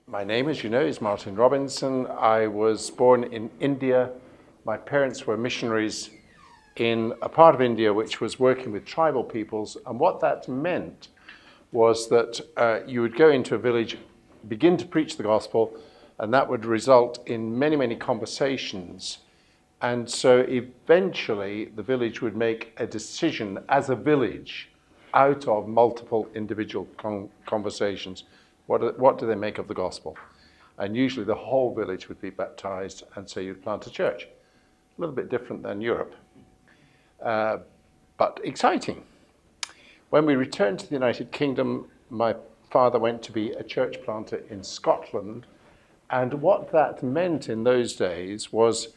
My name, as you know, is Martin Robinson. I was born in India. My parents were missionaries in a part of India which was working with tribal peoples, and what that meant was that you would go into a village, begin to preach the gospel, and that would result in many, many conversations. And so eventually the village would make a decision as a village out of multiple individual conversations. What do they make of the gospel? And usually the whole village would be baptized, and so you'd plant a church. A little bit different than Europe, but exciting. When we returned to the United Kingdom, my father went to be a church planter in Scotland, and what that meant in those days was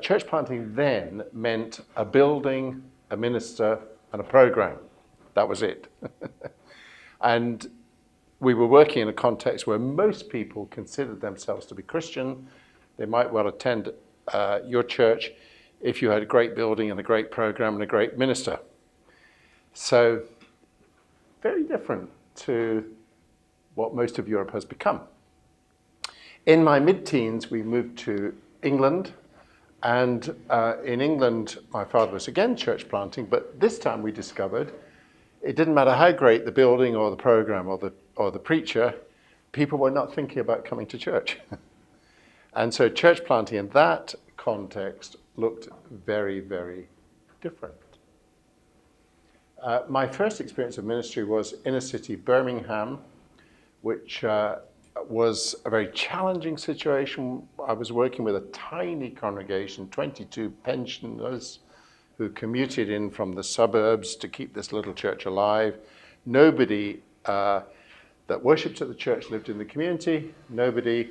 church planting then meant a building, a minister, and a program. That was it. And we were working in a context where most people considered themselves to be Christian. They might well attend your church if you had a great building and a great program and a great minister. So very different to what most of Europe has become. In my mid-teens, we moved to England, and in England, my father was again church planting, but this time we discovered it didn't matter how great the building or the program or the preacher, people were not thinking about coming to church. And so church planting in that context looked very, very different. My first experience of ministry was inner city Birmingham, which was a very challenging situation. I was working with a tiny congregation, 22 pensioners who commuted in from the suburbs to keep this little church alive. Nobody that worshipped at the church lived in the community. Nobody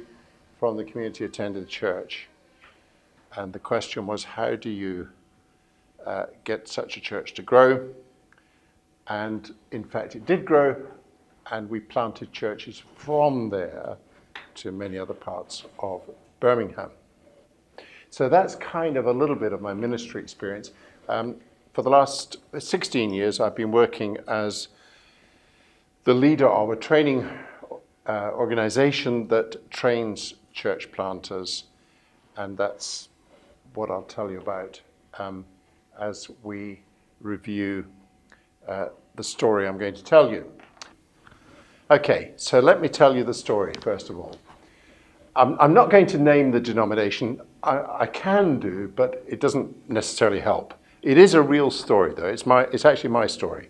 from the community attended church. And the question was, how do you get such a church to grow? And in fact, it did grow, and we planted churches from there to many other parts of Birmingham. So that's kind of a little bit of my ministry experience. For the last 16 years, I've been working as the leader of a training organization that trains church planters, and that's what I'll tell you about as we review the story I'm going to tell you. Okay, so let me tell you the story, first of all. I'm not going to name the denomination. I can do, but it doesn't necessarily help. It is a real story, though. It's actually my story.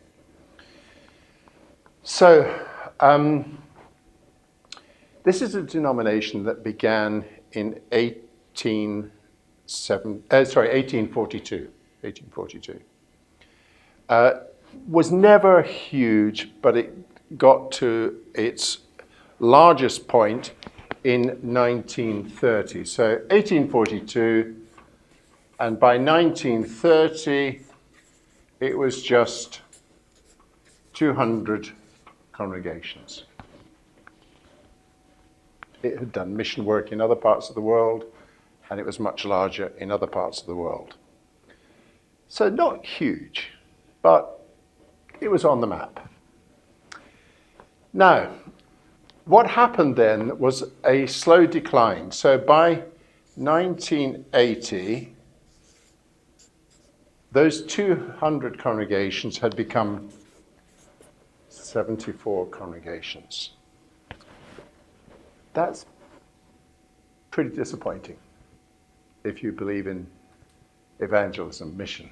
So, this is a denomination that began in 1842. Was never huge, but it got to its largest point in 1930. So 1842, and by 1930, it was just 200 congregations. It had done mission work in other parts of the world, and it was much larger in other parts of the world. So not huge, but it was on the map. Now, what happened then was a slow decline. So by 1980, those 200 congregations had become 74 congregations. That's pretty disappointing if you believe in evangelism, mission.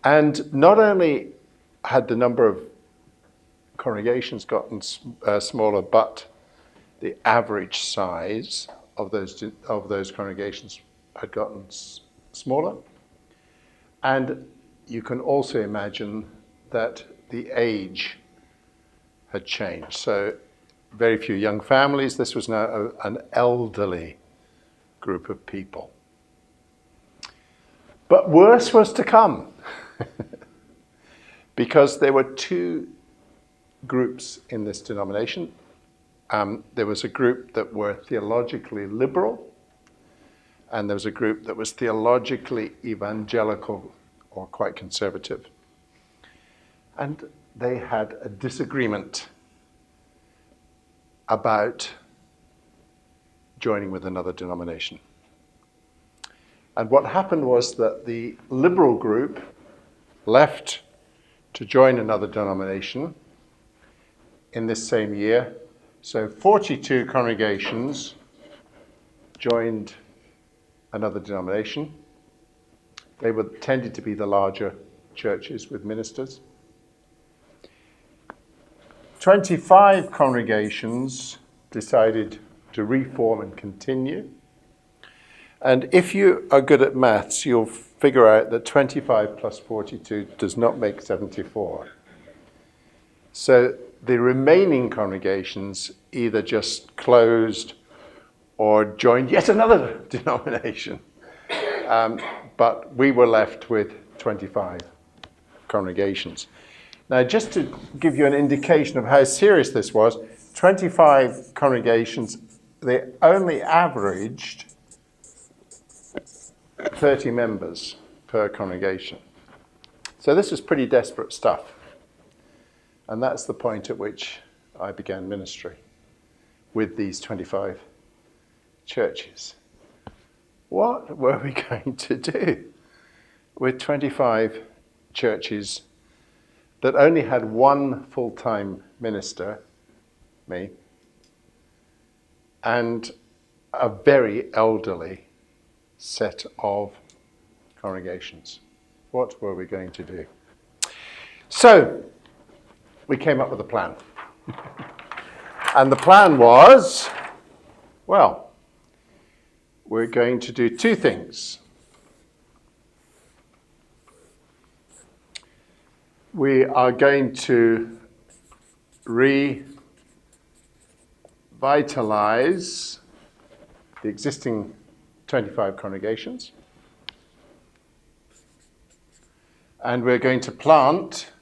And not only had the number of congregations gotten smaller, but the average size of those congregations had gotten smaller. And you can also imagine that the age had changed. So very few young families. This was now an elderly group of people. But worse was to come, because there were two groups in this denomination. There was a group that were theologically liberal, and there was a group that was theologically evangelical or quite conservative. And they had a disagreement about joining with another denomination. And what happened was that the liberal group left to join another denomination in this same year. So 42 congregations joined another denomination. They tended to be the larger churches with ministers. 25 congregations decided to reform and continue. And if you are good at maths, you'll figure out that 25 plus 42 does not make 74. So the remaining congregations either just closed or joined yet another denomination. But we were left with 25 congregations. Now, just to give you an indication of how serious this was, 25 congregations, they only averaged 30 members per congregation. So this is pretty desperate stuff. And that's the point at which I began ministry with these 25 churches. What were we going to do with 25 churches that only had one full-time minister, me, and a very elderly set of congregations? What were we going to do? So we came up with a plan. And the plan was, well, we're going to do two things. We are going to revitalize the existing 25 congregations. And we're going to plant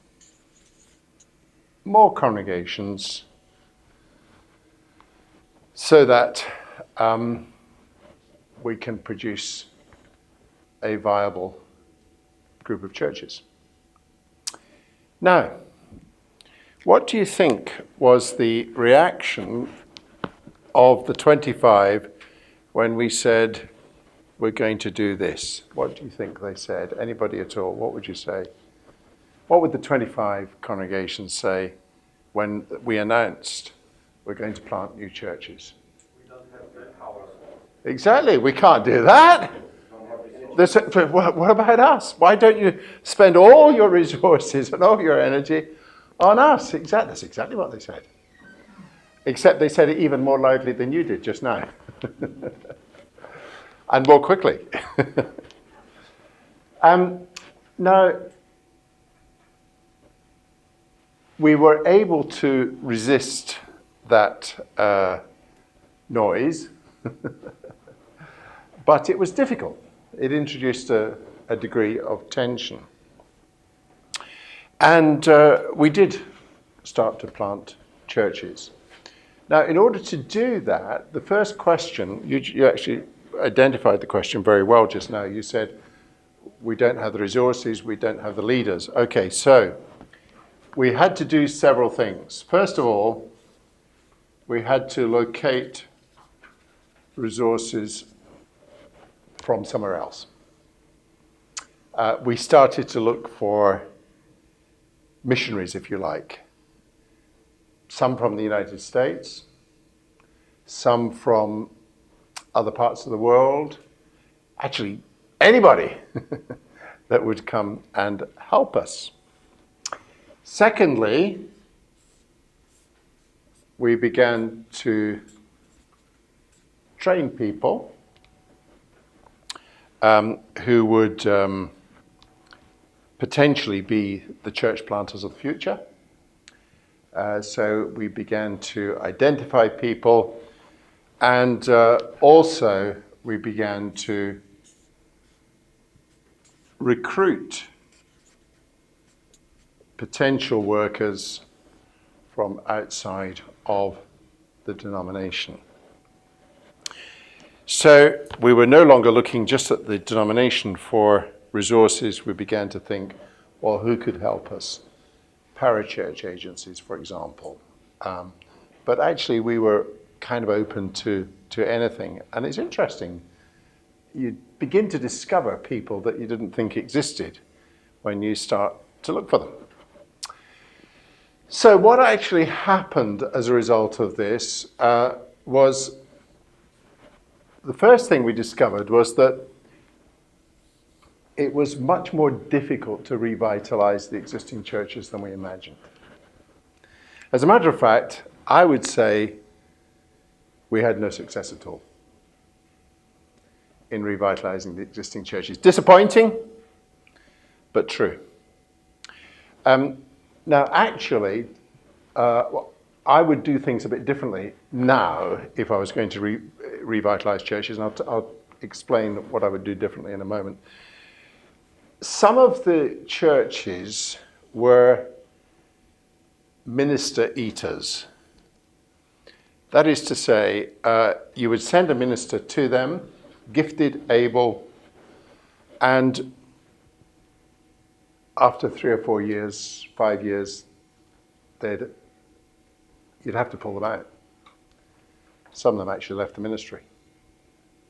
more congregations so that we can produce a viable group of churches. Now, what do you think was the reaction of the 25 when we said we're going to do this? What do you think they said? Anybody at all? What would you say? What would the 25 congregations say when we announced we're going to plant new churches? We don't have the power. Exactly, we can't do that. What about us? Why don't you spend all your resources and all your energy on us? That's exactly what they said. Except they said it even more loudly than you did just now. And more quickly. Now, we were able to resist that noise, but it was difficult. It introduced a degree of tension. And we did start to plant churches. Now, in order to do that, the first question, you actually identified the question very well just now. You said, we don't have the resources, we don't have the leaders. Okay, so we had to do several things. First of all, we had to locate resources from somewhere else. We started to look for missionaries, if you like. Some from the United States, some from other parts of the world, actually anybody that would come and help us. Secondly, we began to train people who would potentially be the church planters of the future. So we began to identify people, and also we began to recruit potential workers from outside of the denomination. So we were no longer looking just at the denomination for resources. We began to think, well, who could help us? Parachurch agencies, for example, but actually we were kind of open to anything. And it's interesting, you begin to discover people that you didn't think existed when you start to look for them. So what actually happened as a result of this was, the first thing we discovered was that it was much more difficult to revitalize the existing churches than we imagined. As a matter of fact, I would say we had no success at all in revitalizing the existing churches. Disappointing, but true. Now, actually, I would do things a bit differently now if I was going to revitalize churches, and I'll explain what I would do differently in a moment. Some of the churches were minister eaters. That is to say, you would send a minister to them, gifted, able, and after 3 or 4 years, 5 years, you'd have to pull them out. Some of them actually left the ministry.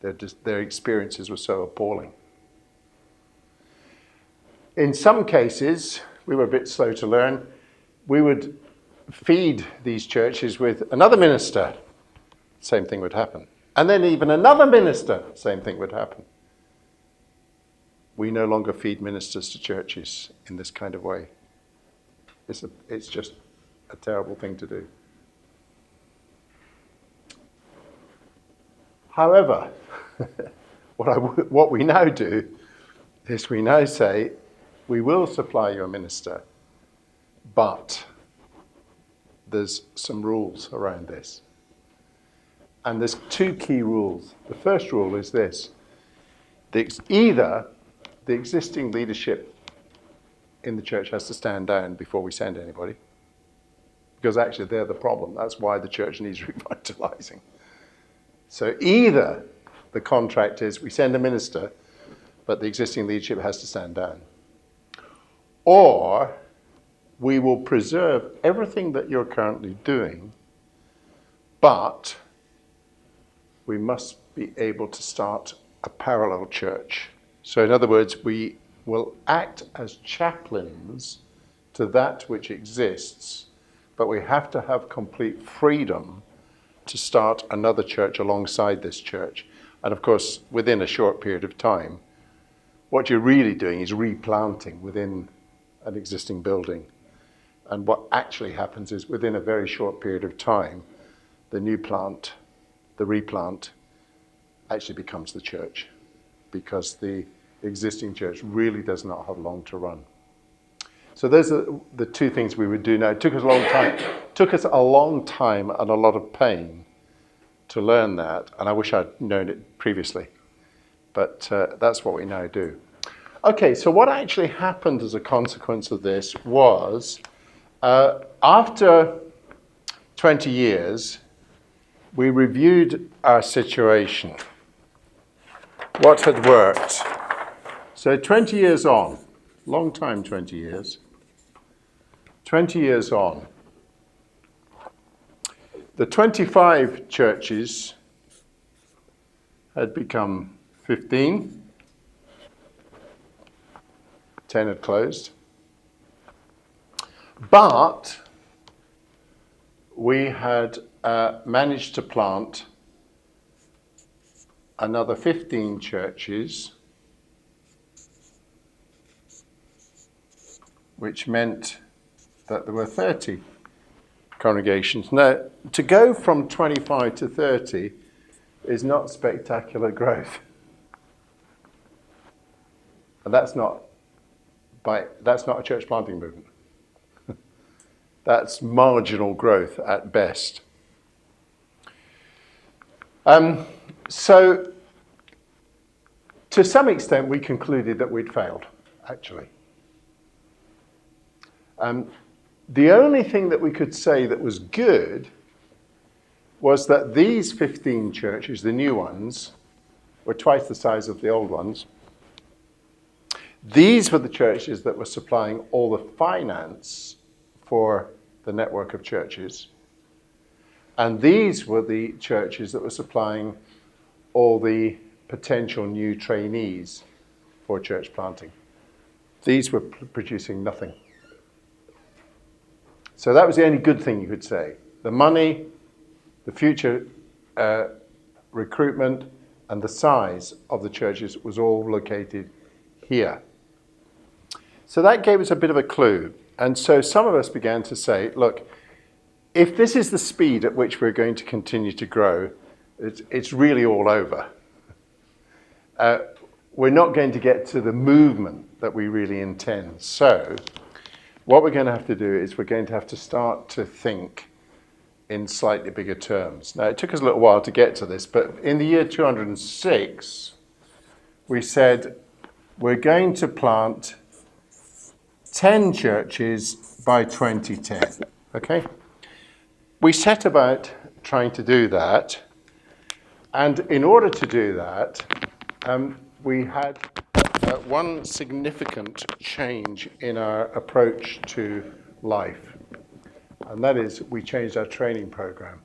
Their experiences were so appalling. In some cases, we were a bit slow to learn. We would feed these churches with another minister, same thing would happen. And then even another minister, same thing would happen. We no longer feed ministers to churches in this kind of way. It's just a terrible thing to do. However, what we now do is we now say, we will supply you a minister, but there's some rules around this. And there's 2 key rules. The first rule is this. Either the existing leadership in the church has to stand down before we send anybody, because actually they're the problem. That's why the church needs revitalizing. So either the contract is we send a minister, but the existing leadership has to stand down, or we will preserve everything that you're currently doing, but we must be able to start a parallel church. So in other words, we will act as chaplains to that which exists, but we have to have complete freedom to start another church alongside this church. And of course, within a short period of time, what you're really doing is replanting within an existing building. And what actually happens is within a very short period of time, the new plant, the replant, actually becomes the church, because the existing church really does not have long to run. So those are the 2 things we would do now. It took us a long time and a lot of pain to learn that, and I wish I'd known it previously. But that's what we now do. Okay, so what actually happened as a consequence of this was, after 20 years, we reviewed our situation. What had worked? So 20 years on, long time, 20 years. 20 years on, the 25 churches had become 15, 10 had closed, but we had managed to plant another 15 churches, which meant that there were 30 congregations. Now, to go from 25 to 30 is not spectacular growth. And that's not a church planting movement. That's marginal growth at best. So, to some extent, we concluded that we'd failed, actually. The only thing that we could say that was good was that these 15 churches, the new ones, were twice the size of the old ones. These were the churches that were supplying all the finance for the network of churches. And these were the churches that were supplying all the potential new trainees for church planting. These were producing nothing. So that was the only good thing you could say. The money, the future recruitment, and the size of the churches was all located here. So that gave us a bit of a clue. And so some of us began to say, look, if this is the speed at which we're going to continue to grow, it's really all over. We're not going to get to the movement that we really intend. So what we're going to have to do is we're going to have to start to think in slightly bigger terms. Now, it took us a little while to get to this, but in the year 206, we said we're going to plant 10 churches by 2010, okay? We set about trying to do that, and in order to do that, we had one significant change in our approach to life, and that is we changed our training program.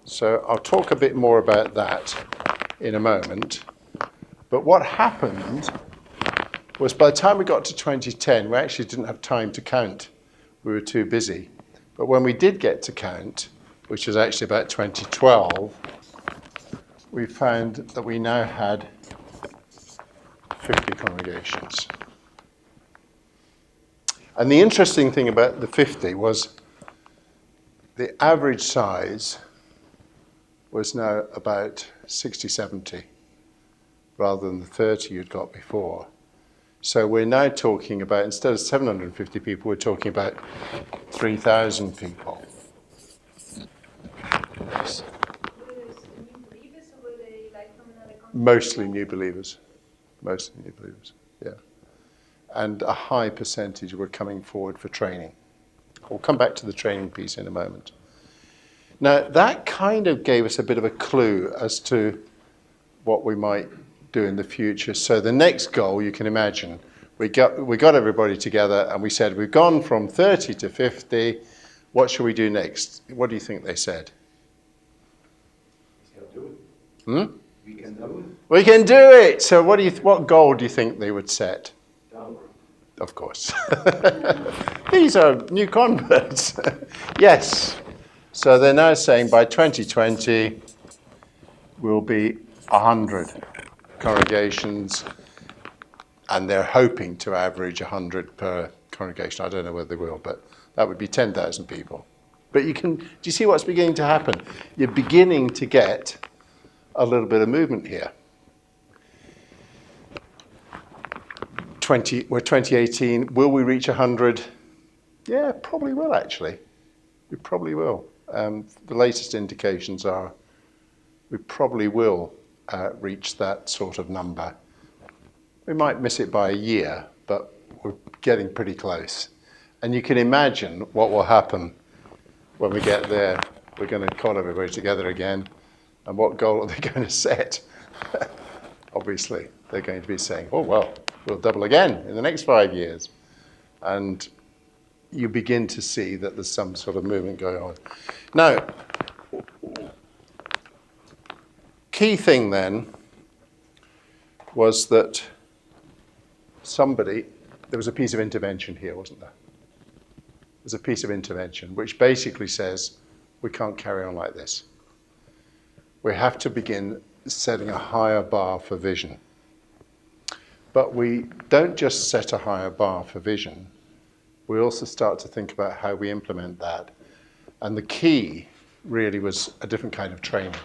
So I'll talk a bit more about that in a moment, but what happened was by the time we got to 2010, we actually didn't have time to count. We were too busy. But when we did get to count, which was actually about 2012, we found that we now had 50 congregations. And the interesting thing about the 50 was the average size was now about 60, 70, rather than the 30 you'd got before. So we're now talking about, instead of 750 people, we're talking about 3,000 people. Yes. Mostly new believers. Mostly new believers, yeah. And a high percentage were coming forward for training. We'll come back to the training piece in a moment. Now, that kind of gave us a bit of a clue as to what we might do in the future. So the next goal, you can imagine, we got everybody together and we said, we've gone from 30 to 50, what shall we do next? What do you think they said? We can do it. We can do it! So what goal do you think they would set? Downward. Of course. These are new converts. Yes. So they're now saying by 2020, we'll be 100 congregations, and they're hoping to average 100 per congregation. I don't know whether they will, but that would be 10,000 people. But do you see what's beginning to happen? You're beginning to get a little bit of movement here. We're 2018. Will we reach 100? Yeah, probably will, actually. We probably will. The latest indications are we probably will reach that sort of number. We might miss it by a year, but we're getting pretty close. And you can imagine what will happen when we get there. We're going to call everybody together again. And what goal are they going to set? Obviously, they're going to be saying, oh, well, we'll double again in the next 5 years. And you begin to see that there's some sort of movement going on. Now, key thing then was that there was a piece of intervention here, wasn't there? There's a piece of intervention which basically says we can't carry on like this. We have to begin setting a higher bar for vision. But we don't just set a higher bar for vision, we also start to think about how we implement that. And the key really was a different kind of training.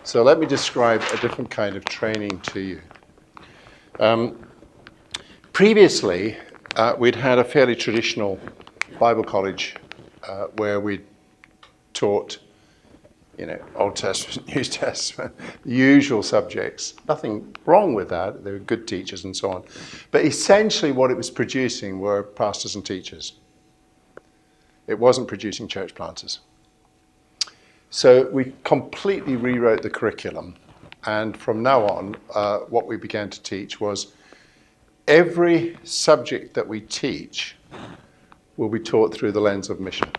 So let me describe a different kind of training to you. Previously, we'd had a fairly traditional Bible college where we taught, Old Testament, New Testament, the usual subjects. Nothing wrong with that. They were good teachers and so on. But essentially what it was producing were pastors and teachers. It wasn't producing church planters. So we completely rewrote the curriculum. And from now on, what we began to teach was every subject that we teach will be taught through the lens of mission.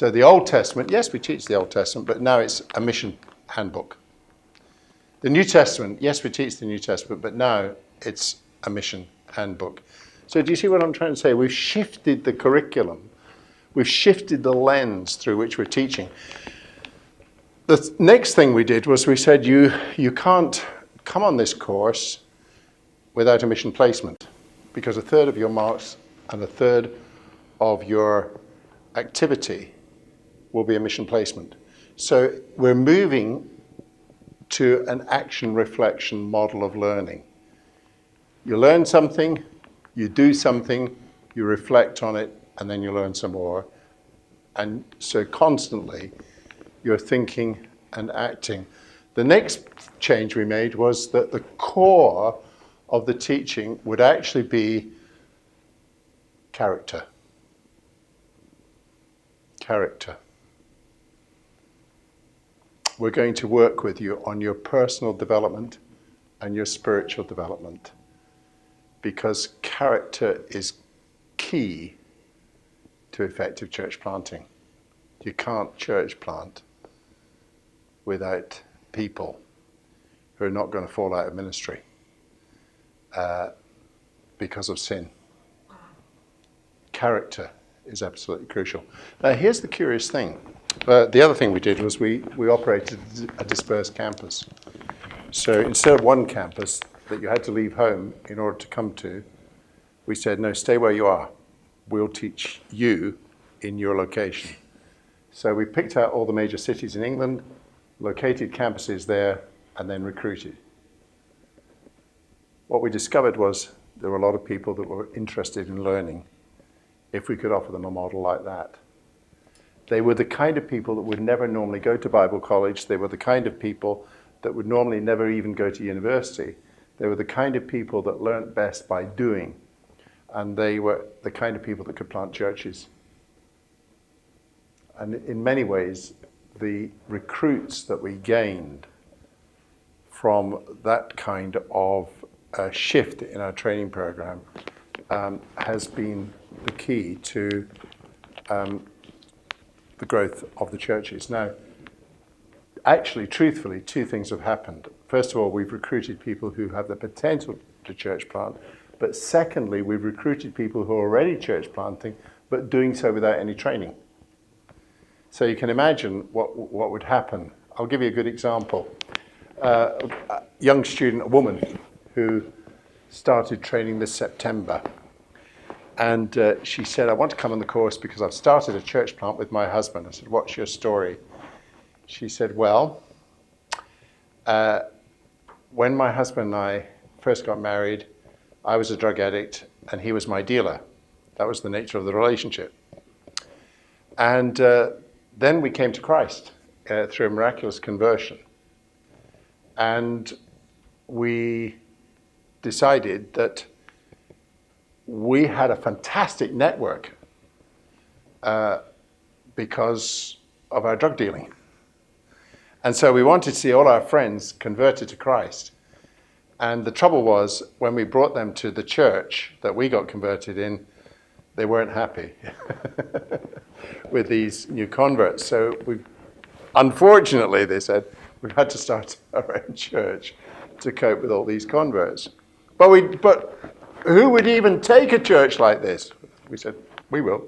So the Old Testament, yes, we teach the Old Testament, but now it's a mission handbook. The New Testament, yes, we teach the New Testament, but now it's a mission handbook. So do you see what I'm trying to say? We've shifted the curriculum. We've shifted the lens through which we're teaching. The next thing we did was we said, you can't come on this course without a mission placement, because a third of your marks and a third of your activity will be a mission placement. So we're moving to an action reflection model of learning. You learn something, you do something, you reflect on it, and then you learn some more. And so constantly you're thinking and acting. The next change we made was that the core of the teaching would actually be character. Character. We're going to work with you on your personal development and your spiritual development, because character is key to effective church planting. You can't church plant without people who are not going to fall out of ministry because of sin. Character is absolutely crucial. Now, here's the curious thing. The other thing we did was we operated a dispersed campus. So instead of one campus that you had to leave home in order to come to, we said, no, stay where you are. We'll teach you in your location. So we picked out all the major cities in England, located campuses there, and then recruited. What we discovered was there were a lot of people that were interested in learning if we could offer them a model like that. They were the kind of people that would never normally go to Bible college. They were the kind of people that would normally never even go to university. They were the kind of people that learnt best by doing. And they were the kind of people that could plant churches. And in many ways, the recruits that we gained from that kind of shift in our training program has been the key to the growth of the churches. Now, actually, truthfully, two things have happened. First of all, we've recruited people who have the potential to church plant, but secondly, we've recruited people who are already church planting, but doing so without any training. So you can imagine what would happen. I'll give you a good example. A young student, a woman, who started training this September. And she said, I want to come on the course because I've started a church plant with my husband. I said, what's your story? She said, well, when my husband and I first got married, I was a drug addict and he was my dealer. That was the nature of the relationship. And then we came to Christ through a miraculous conversion. And we decided that we had a fantastic network because of our drug dealing. And so we wanted to see all our friends converted to Christ. And the trouble was, when we brought them to the church that we got converted in, they weren't happy with these new converts. So unfortunately, they said, we've had to start our own church to cope with all these converts. But who would even take a church like this? We said, we will.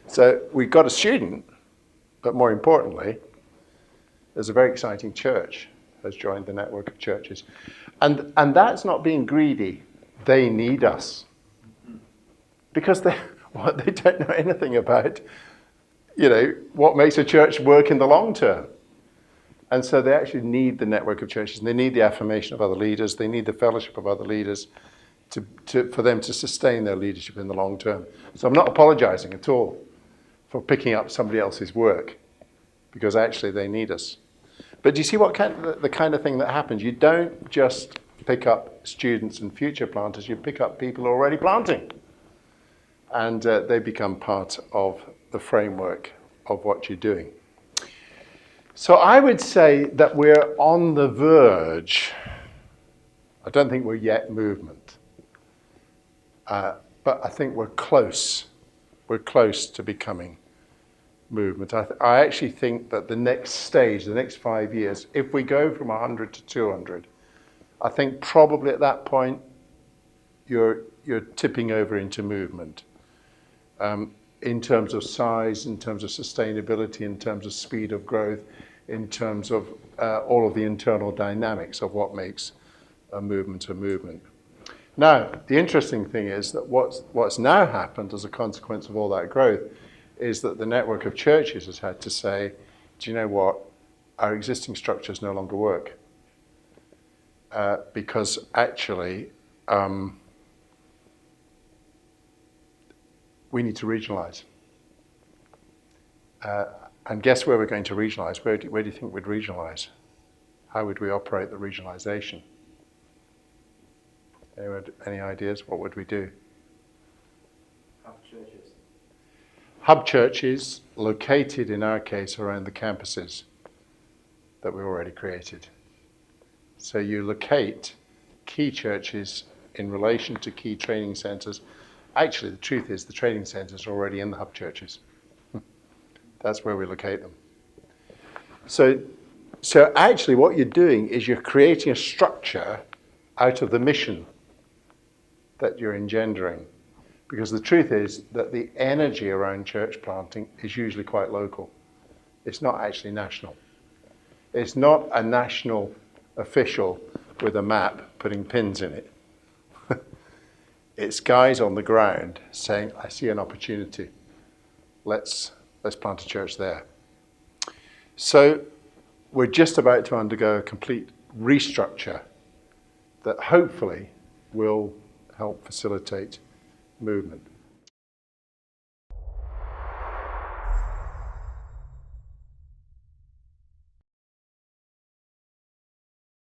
So we got a student, but more importantly, there's a very exciting church has joined the network of churches. And that's not being greedy. They need us. Because they don't know anything about, what makes a church work in the long term. And so they actually need the network of churches. And they need the affirmation of other leaders. They need the fellowship of other leaders for them to sustain their leadership in the long term. So I'm not apologizing at all for picking up somebody else's work, because actually they need us. But do you see the kind of thing that happens? You don't just pick up students and future planters, you pick up people already planting. And they become part of the framework of what you're doing. So I would say that we're on the verge. I don't think we're yet movement. But I think we're close. We're close to becoming movement. I actually think that the next stage, the next 5 years, if we go from 100 to 200, I think probably at that point you're tipping over into movement. In terms of size, in terms of sustainability, in terms of speed of growth, in terms of all of the internal dynamics of what makes a movement a movement. Now, the interesting thing is that what's now happened as a consequence of all that growth is that the network of churches has had to say, do you know what, our existing structures no longer work. Because actually, we need to regionalize. And guess where we're going to regionalize? Where do you think we'd regionalize? How would we operate the regionalization? Anyone, any ideas? What would we do? Hub churches. Hub churches located, in our case, around the campuses that we already created. So you locate key churches in relation to key training centres. Actually, the truth is the training centres are already in the hub churches. That's where we locate them. So actually what you're doing is you're creating a structure out of the mission that you're engendering. Because the truth is that the energy around church planting is usually quite local. It's not actually national. It's not a national official with a map putting pins in it. It's guys on the ground saying, I see an opportunity. Let's plant a church there. So we're just about to undergo a complete restructure that hopefully will help facilitate movement.